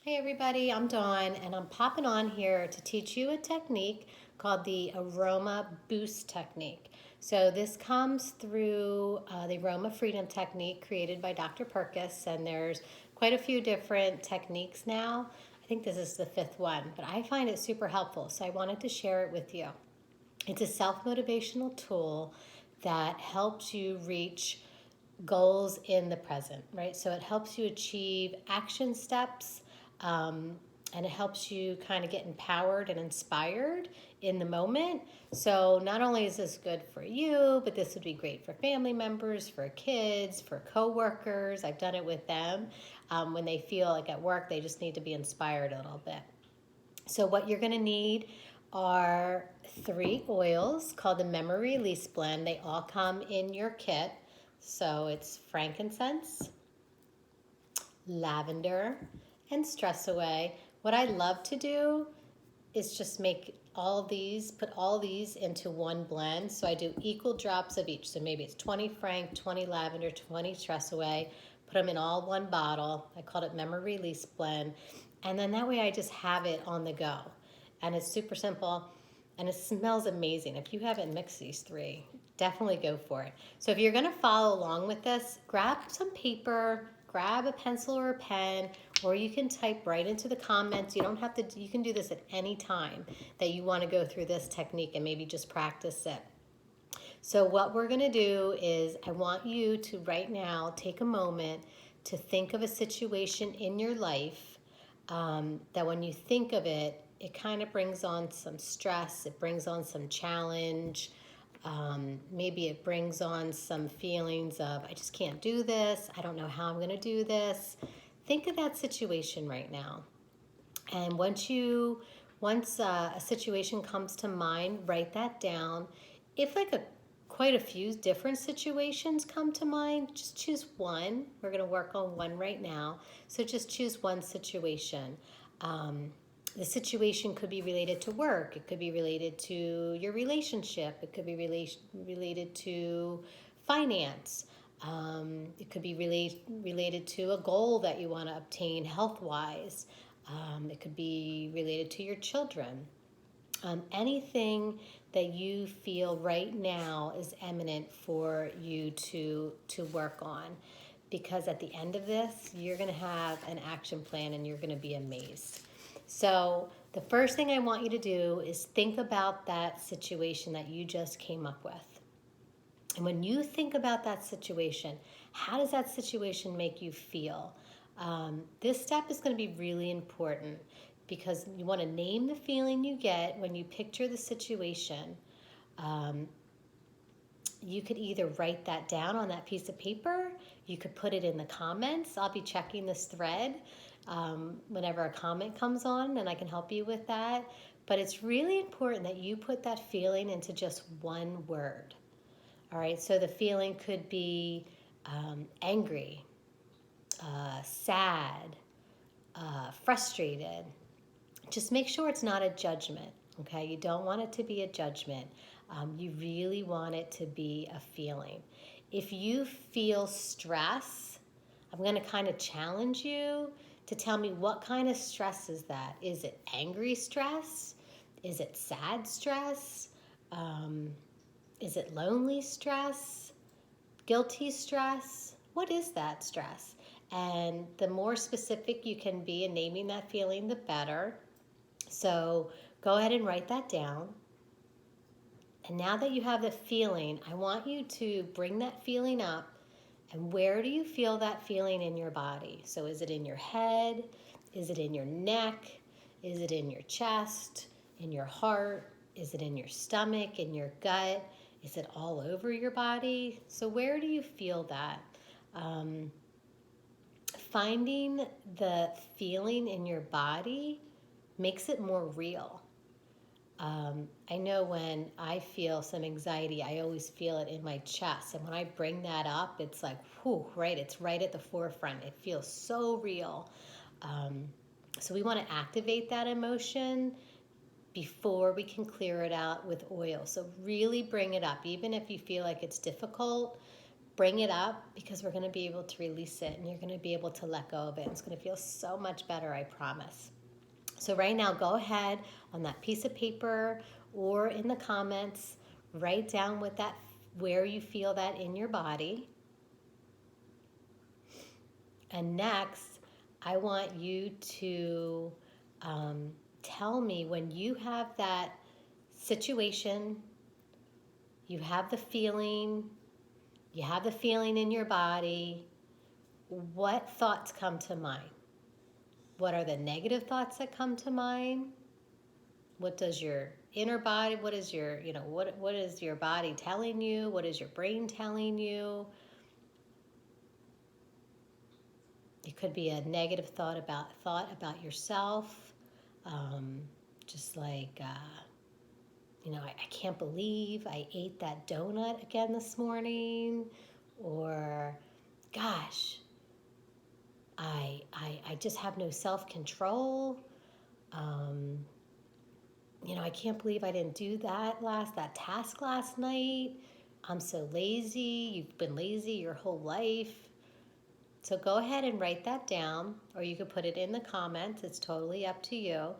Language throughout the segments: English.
Hey everybody, I'm Dawn and I'm popping on here to teach you a technique called the Aroma Boost Technique. So this comes through the Aroma Freedom Technique created by Dr. Perkis, and there's quite a few different techniques now. I think this is the fifth one, but I find it super helpful, so I wanted to share it with you. It's a self-motivational tool that helps you reach goals in the present, right? So it helps you achieve action steps, and it helps you kind of get empowered and inspired in the moment. So not only is this good for you, but this would be great for family members, for kids, for coworkers. I've done it with them when they feel like at work they just need to be inspired a little bit. So what you're going to need are three oils called the Memory Release Blend. They all come in your kit. So it's frankincense, lavender, and stress away. What I love to do is just put all these into one blend. So I do equal drops of each. So maybe it's 20 frank, 20 lavender, 20 stress away. Put them in all one bottle. I called it Memory Release Blend. And then that way I just have it on the go. And it's super simple and it smells amazing. If you haven't mixed these three, definitely go for it. So if you're gonna follow along with this, grab some paper, grab a pencil or a pen, or you can type right into the comments. You don't have to, you can do this at any time that you wanna go through this technique and maybe just practice it. So what we're gonna do is I want you to right now take a moment to think of a situation in your life that when you think of it, it kind of brings on some stress, it brings on some challenge, maybe it brings on some feelings of, I just can't do this, I don't know how I'm gonna do this. Think of that situation right now. And once a situation comes to mind, write that down. If quite a few different situations come to mind, just choose one. We're going to work on one right now. So just choose one situation. The situation could be related to work. It could be related to your relationship. It could be related to finance. It could be related to a goal that you want to obtain health-wise. It could be related to your children. Anything that you feel right now is eminent for you to work on, because at the end of this you're going to have an action plan and you're going to be amazed. So the first thing I want you to do is think about that situation that you just came up with. And when you think about that situation, how does that situation make you feel? This step is going to be really important because you want to name the feeling you get when you picture the situation. You could either write that down on that piece of paper. You could put it in the comments. I'll be checking this thread whenever a comment comes on, and I can help you with that. But it's really important that you put that feeling into just one word. All right, so the feeling could be angry, sad, frustrated. Just make sure it's not a judgment, okay? You don't want it to be a judgment. You really want it to be a feeling. If you feel stress, I'm going to kind of challenge you to tell me what kind of stress is that. Is it angry stress? Is it sad stress? Is it lonely stress? Guilty stress? What is that stress? And the more specific you can be in naming that feeling, the better. So go ahead and write that down. And now that you have the feeling, I want you to bring that feeling up. And where do you feel that feeling in your body? So is it in your head? Is it in your neck? Is it in your chest? In your heart? Is it in your stomach? In your gut? Is it all over your body? So where do you feel that? Finding the feeling in your body makes it more real. I know when I feel some anxiety, I always feel it in my chest. And when I bring that up, it's like, whew, right? It's right at the forefront. It feels so real. So we want to activate that emotion before we can clear it out with oil. So really bring it up. Even if you feel like it's difficult, bring it up, because we're going to be able to release it, and you're going to be able to let go of it. It's going to feel so much better, I promise. So right now, go ahead on that piece of paper or in the comments, write down where you feel that in your body. And next, I want you to tell me when you have that situation, you have the feeling in your body, what thoughts come to mind? What are the negative thoughts that come to mind? What does your inner body, what is your body telling you? What is your brain telling you? It could be a negative thought about yourself, just like, I can't believe I ate that donut again this morning, or, gosh, I just have no self-control. I can't believe I didn't do that task last night. I'm so lazy. You've been lazy your whole life. So go ahead and write that down, or you could put it in the comments. It's totally up to you.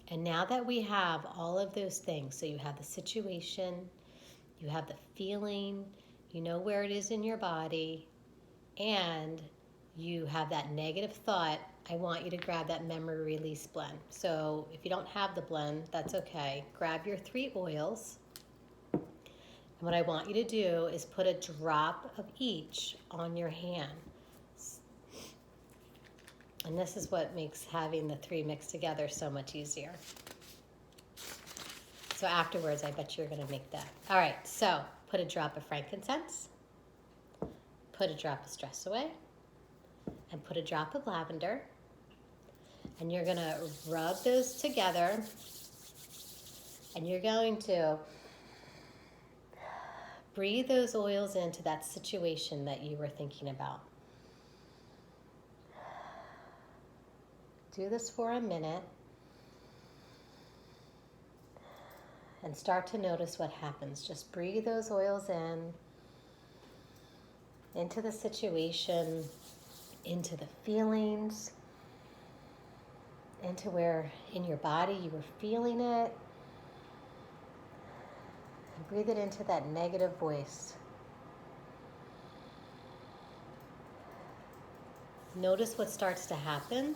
And now that we have all of those things, so you have the situation, you have the feeling, you know where it is in your body, and you have that negative thought, I want you to grab that memory release blend. So if you don't have the blend, that's okay. Grab your 3 oils. And what I want you to do is put a drop of each on your hand. And this is what makes having the 3 mixed together so much easier. So afterwards, I bet you're going to make that. All right, so put a drop of frankincense, put a drop of stress away, and put a drop of lavender. And you're going to rub those together, and you're going to breathe those oils into that situation that you were thinking about. Do this for a minute and start to notice what happens. Just breathe those oils into the situation, into the feelings, into where in your body you were feeling it. And breathe it into that negative voice. Notice what starts to happen.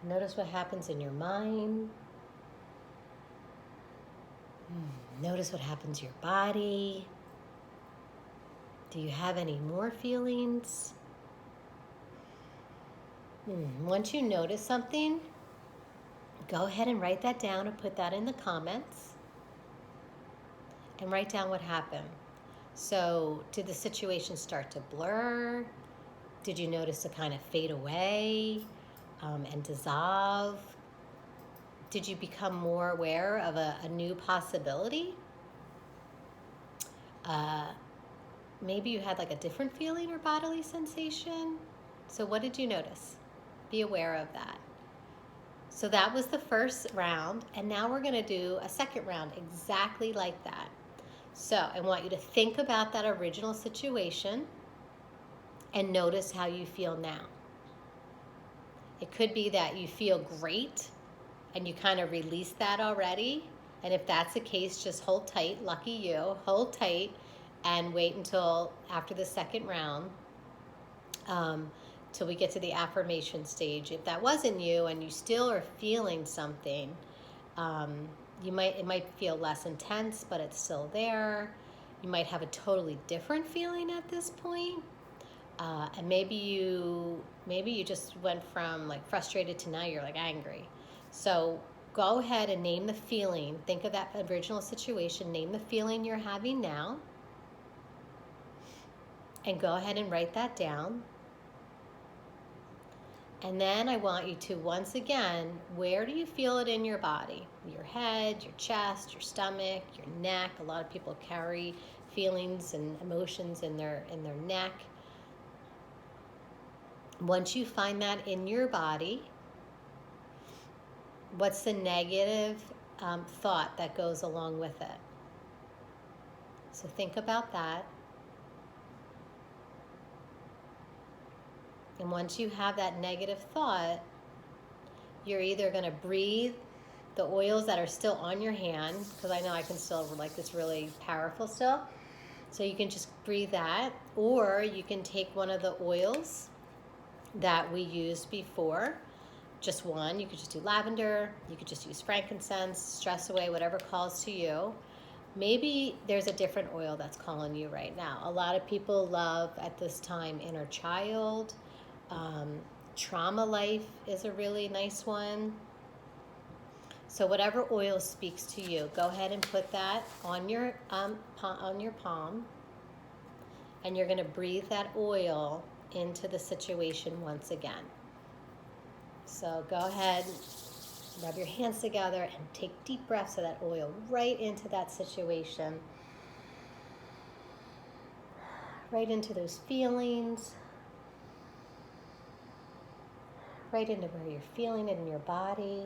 Notice what happens in your mind. Notice what happens to your body. Do you have any more feelings? Once you notice something, go ahead and write that down and put that in the comments. And write down what happened. So, did the situation start to blur? Did you notice it kind of fade away and dissolve? Did you become more aware of a new possibility? Maybe you had like a different feeling or bodily sensation. So what did you notice? Be aware of that. So that was the first round, and now we're going to do a second round exactly like that. So I want you to think about that original situation and notice how you feel now. It could be that you feel great and you kind of released that already. And if that's the case, just hold tight. Lucky you. Hold tight and wait until after the second round till we get to the affirmation stage. If that wasn't you and you still are feeling something, it might feel less intense, but it's still there. You might have a totally different feeling at this point. And maybe you just went from like frustrated to now you're like angry. So go ahead and name the feeling. Think of that original situation. Name the feeling you're having now. And go ahead and write that down. And then I want you to, once again, where do you feel it in your body? Your head, your chest, your stomach, your neck. A lot of people carry feelings and emotions in their neck. Once you find that in your body, What's the negative thought that goes along with it? So think about that. And once you have that negative thought, you're either going to breathe the oils that are still on your hand, because I know I can still, like, this really powerful still. So you can just breathe that, or you can take one of the oils that we used before, just one. You could just do lavender, you could just use frankincense, stress away, whatever calls to you. Maybe there's a different oil that's calling you right now. A lot of people love at this time inner child. Trauma life is a really nice one. So whatever oil speaks to you, go ahead and put that on your palm, and you're going to breathe that oil into the situation once again. So go ahead, rub your hands together, and take deep breaths of that oil right into that situation, right into those feelings, right into where you're feeling it in your body.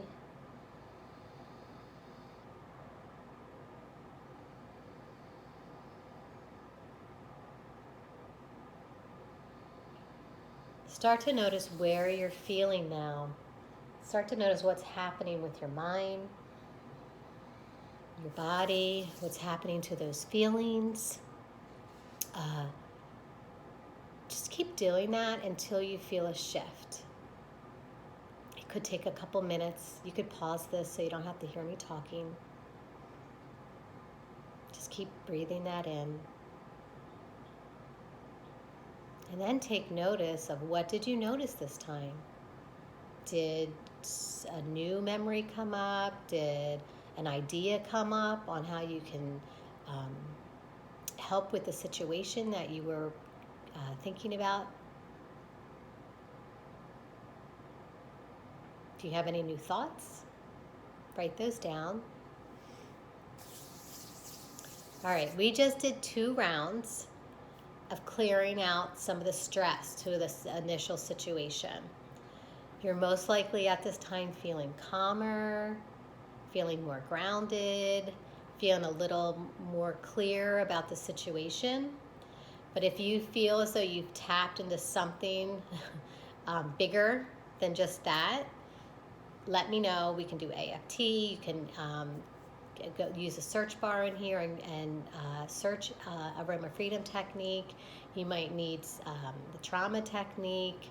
Start to notice where you're feeling now. Start to notice what's happening with your mind, your body, what's happening to those feelings. Just keep doing that until you feel a shift. It could take a couple minutes. You could pause this so you don't have to hear me talking. Just keep breathing that in. And then take notice of, what did you notice this time? Did a new memory come up? Did an idea come up on how you can help with the situation that you were thinking about? Do you have any new thoughts? Write those down. All right, we just did 2 rounds of clearing out some of the stress to this initial situation. You're most likely at this time feeling calmer, feeling more grounded, feeling a little more clear about the situation. But if you feel as though you've tapped into something bigger than just that, let me know. We can do AFT. You can go use a search bar in here and search Aroma Freedom Technique. You might need the trauma technique.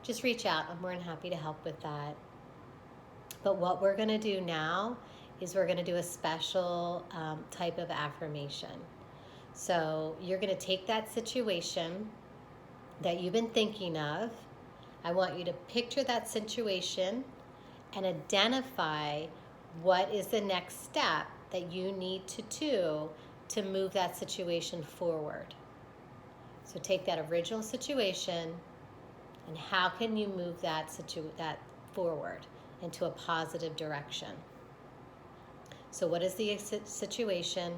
Just reach out. I'm more than happy to help with that. But what we're going to do now is we're going to do a special type of affirmation. So you're going to take that situation that you've been thinking of. I want you to picture that situation and identify what is the next step that you need to do to move that situation forward. So take that original situation, and how can you move that forward into a positive direction? So what is the situation,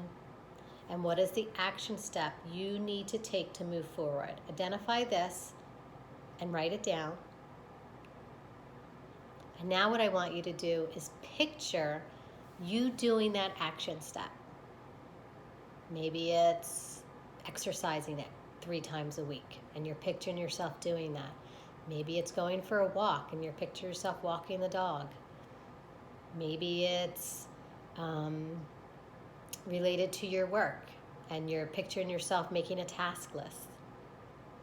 and what is the action step you need to take to move forward? Identify this and write it down. And now what I want you to do is picture you doing that action step. Maybe it's exercising it 3 times a week, and you're picturing yourself doing that. Maybe it's going for a walk, and you're picturing yourself walking the dog. Maybe it's related to your work, and you're picturing yourself making a task list.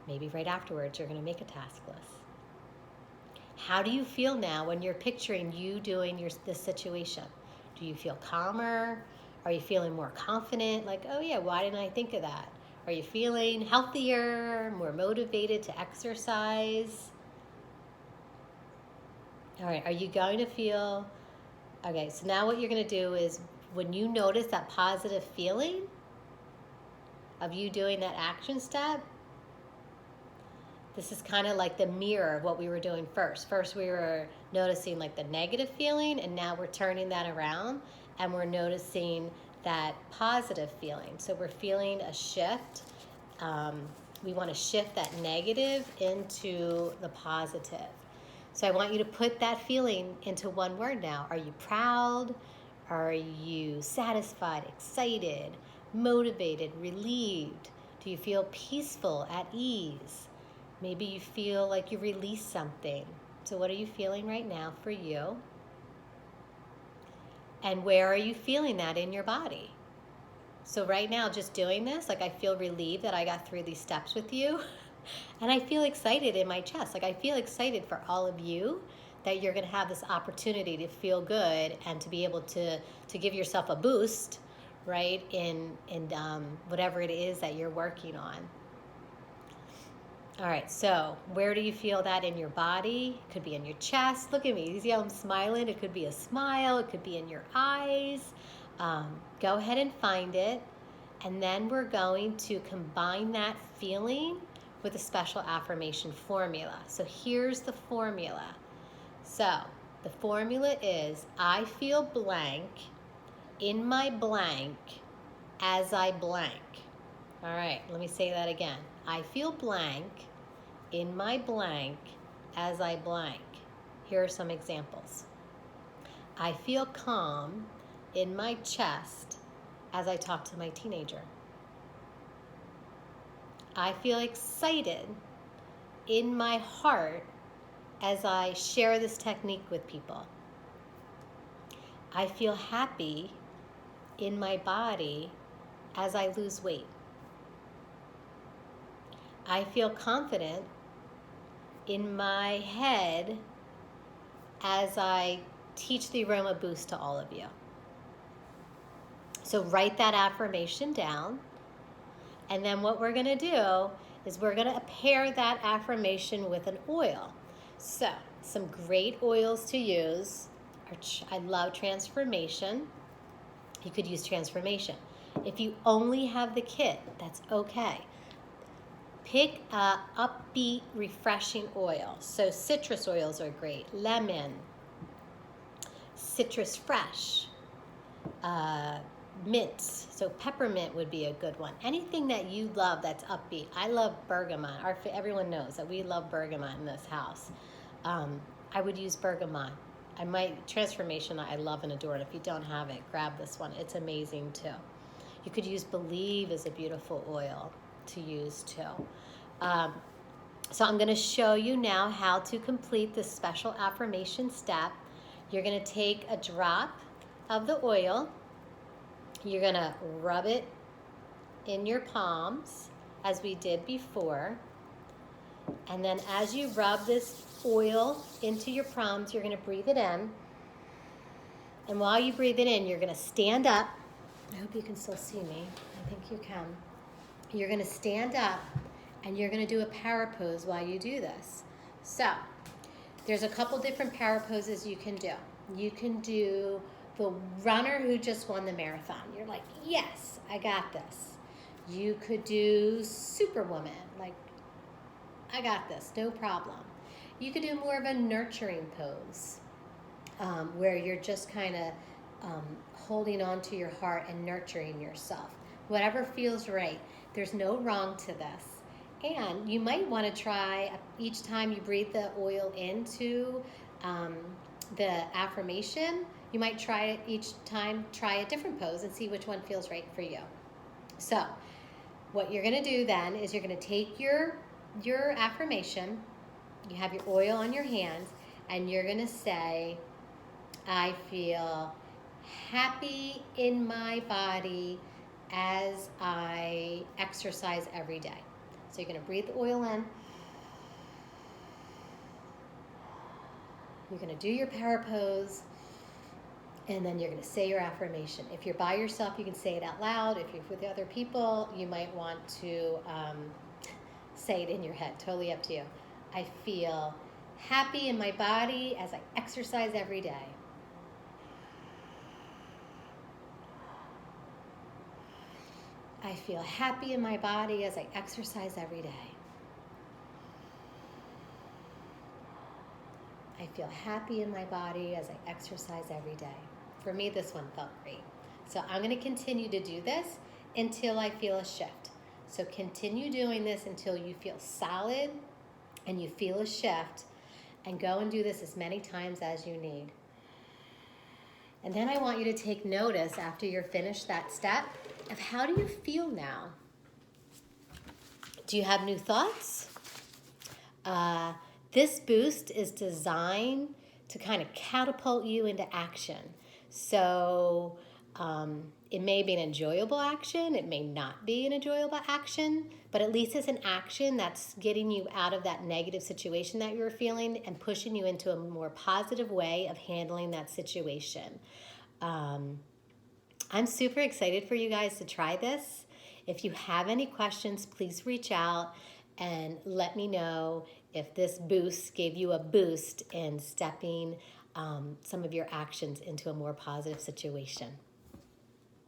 Maybe right afterwards you're going to make a task list. How do you feel now when you're picturing you doing this situation? Do you feel calmer? Are you feeling more confident? Like, oh yeah, why didn't I think of that? Are you feeling healthier, more motivated to exercise? All right, are you going to feel... Okay, so now what you're going to do is, when you notice that positive feeling of you doing that action step, this is kind of like the mirror of what we were doing first. First we were noticing like the negative feeling, and now we're turning that around and we're noticing that positive feeling. So we're feeling a shift. We want to shift that negative into the positive. So I want you to put that feeling into one word now. Are you proud? Are you satisfied, excited, motivated, relieved? Do you feel peaceful, at ease? Maybe you feel like you released something. So what are you feeling right now for you? And where are you feeling that in your body? So right now, just doing this, like I feel relieved that I got through these steps with you. And I feel excited in my chest. Like I feel excited for all of you that you're going to have this opportunity to feel good and to be able to give yourself a boost, right, in whatever it is that you're working on. All right, so where do you feel that in your body? It could be in your chest. Look at me. You see how I'm smiling? It could be a smile. It could be in your eyes. Go ahead and find it. And then we're going to combine that feeling with a special affirmation formula. So here's the formula. So the formula is, I feel blank in my blank as I blank. All right, let me say that again. I feel blank in my blank as I blank. Here are some examples. I feel calm in my chest as I talk to my teenager. I feel excited in my heart as I share this technique with people. I feel happy in my body as I lose weight. I feel confident in my head as I teach the Aroma Boost to all of you. So write that affirmation down. And then what we're going to do is we're going to pair that affirmation with an oil. So some great oils to use. I love Transformation. You could use Transformation. If you only have the kit, that's okay. Pick a upbeat, refreshing oil. So citrus oils are great. Lemon, citrus fresh, mint. So peppermint would be a good one. Anything that you love that's upbeat. I love bergamot. Everyone knows that we love bergamot in this house. I would use bergamot. Transformation I love and adore. And if you don't have it, grab this one. It's amazing too. You could use Believe as a beautiful oil to use too. So I'm going to show you now how to complete this special affirmation step. You're going to take a drop of the oil. You're going to rub it in your palms as we did before. And then as you rub this oil into your palms, you're going to breathe it in. And while you breathe it in, you're going to stand up. I hope you can still see me. I think you can. You're going to stand up and you're going to do a power pose while you do this. So there's a couple different power poses you can do. You can do the runner who just won the marathon. You're like, yes, I got this. You could do Superwoman, like, I got this, no problem. You could do more of a nurturing pose, where you're just kind of holding on to your heart and nurturing yourself. Whatever feels right. There's no wrong to this. And you might want to try, each time you breathe the oil into the affirmation, you might try it each time, try a different pose and see which one feels right for you. So what you're going to do then is you're going to take your affirmation, you have your oil on your hands, and you're going to say, I feel happy in my body as I exercise every day. So you're going to breathe the oil in. You're going to do your power pose, and then you're going to say your affirmation. If you're by yourself, you can say it out loud. If you're with other people, you might want to say it in your head. Totally up to you. I feel happy in my body as I exercise every day. I feel happy in my body as I exercise every day. I feel happy in my body as I exercise every day. For me, this one felt great. So I'm going to continue to do this until I feel a shift. So continue doing this until you feel solid and you feel a shift. And go and do this as many times as you need. And then I want you to take notice after you're finished that step of how do you feel now? Do you have new thoughts? This boost is designed to kind of catapult you into action. So it may be an enjoyable action, it may not be an enjoyable action, but at least it's an action that's getting you out of that negative situation that you're feeling and pushing you into a more positive way of handling that situation. I'm super excited for you guys to try this. If you have any questions, please reach out and let me know if this boost gave you a boost in stepping some of your actions into a more positive situation.